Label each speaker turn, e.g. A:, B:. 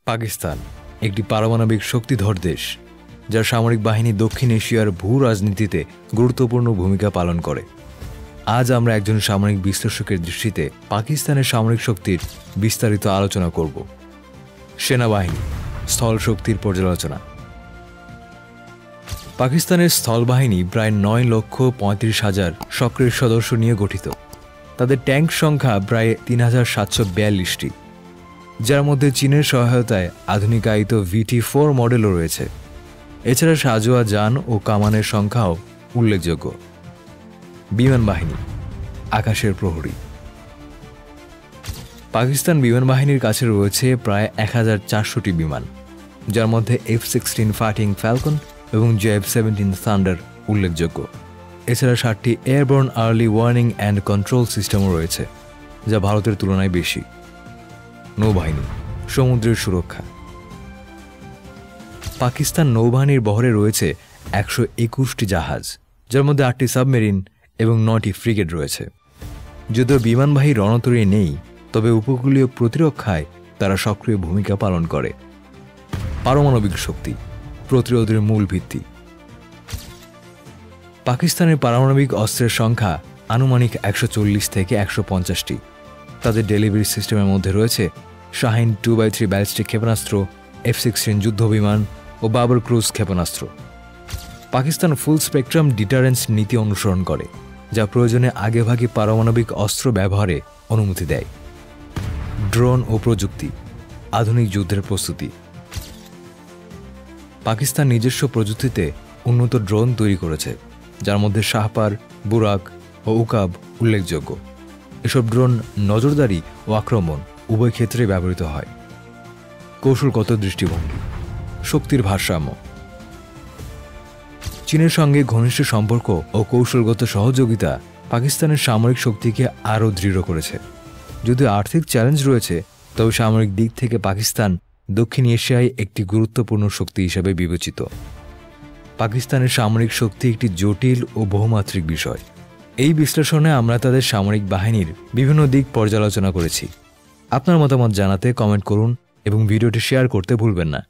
A: পাকিস্তান একটি পারমাণবিক শক্তিধর দেশ, যার সামরিক বাহিনী দক্ষিণ এশিয়ার ভূ রাজনীতিতে গুরুত্বপূর্ণ ভূমিকা পালন করে। আজ আমরা একজন সামরিক বিশ্লেষকের দৃষ্টিতে পাকিস্তানের সামরিক শক্তির বিস্তারিত আলোচনা করব। সেনাবাহিনী, স্থল শক্তির পর্যালোচনা। পাকিস্তানের স্থলবাহিনী প্রায় 9,35,000 সক্রিয় সদস্য নিয়ে গঠিত। তাদের ট্যাঙ্ক সংখ্যা প্রায় 3,742টি, যার মধ্যে চীনের সহায়তায় আধুনিকায়িত VT-4 মডেলও রয়েছে। এছাড়া সাজোয়া যান ও কামানের সংখ্যাও উল্লেখযোগ্য। বিমান বাহিনী, আকাশের প্রহরী। পাকিস্তান বিমান বাহিনীর কাছে রয়েছে প্রায় 1,400টি বিমান, যার মধ্যে F-16 ফাইটিং ফ্যালকন এবং JF-17 থান্ডার উল্লেখযোগ্য। এছাড়া 7টি airborne early warning and control সিস্টেমও রয়েছে, যা ভারতের তুলনায় বেশি। নৌবাহিনী, সমুদ্রের সুরক্ষা। পাকিস্তান নৌবাহিনীর বহরে রয়েছে 121টি জাহাজ, যার মধ্যে 8টি সাবমেরিন এবং 9টি ফ্রিগেট রয়েছে। যদিও বিমানবাহী রণতরী নেই, তবে উপকূলীয় প্রতিরক্ষায় তারা সক্রিয় ভূমিকা পালন করে। পারমাণবিক শক্তি, প্রতিরোধের মূল ভিত্তি। পাকিস্তানের পারমাণবিক অস্ত্রের সংখ্যা আনুমানিক 140 থেকে 150টি। তাদের ডেলিভারি সিস্টেমের মধ্যে রয়েছে শাহিন 2x3 ব্যালিস্টিক ক্ষেপণাস্ত্র, F-16 যুদ্ধবিমান ও বাবর ক্রুজ ক্ষেপণাস্ত্র। পাকিস্তান ফুল স্পেকট্রাম ডিটারেন্স নীতি অনুসরণ করে, যা প্রয়োজনে আগেভাগে পারমাণবিক অস্ত্র ব্যবহারে অনুমতি দেয়। ড্রোন ও প্রযুক্তি, আধুনিক যুদ্ধের প্রস্তুতি। পাকিস্তান নিজস্ব প্রযুক্তিতে উন্নত ড্রোন তৈরি করেছে, যার মধ্যে শাহপার, বুরাক ও উকাব উল্লেখযোগ্য। এসব ড্রোন নজরদারি ও আক্রমণ উভয় ক্ষেত্রে ব্যবহৃত হয়। কৌশলগত দৃষ্টিভঙ্গি, শক্তির ভারসাম্য। চীনের সঙ্গে ঘনিষ্ঠ সম্পর্ক ও কৌশলগত সহযোগিতা পাকিস্তানের সামরিক শক্তিকে আরও দৃঢ় করেছে। যদিও আর্থিক চ্যালেঞ্জ রয়েছে, তবে সামরিক দিক থেকে পাকিস্তান দক্ষিণ এশিয়ায় একটি গুরুত্বপূর্ণ শক্তি হিসেবে বিবেচিত। পাকিস্তানের সামরিক শক্তি একটি জটিল ও বহুমাত্রিক বিষয়। এই বিশ্লেষণে আমরা তাদের সামরিক বাহিনীর বিভিন্ন দিক পর্যালোচনা করেছি। আপনার মতামত জানাতে কমেন্ট করুন এবং ভিডিওটি শেয়ার করতে ভুলবেন না।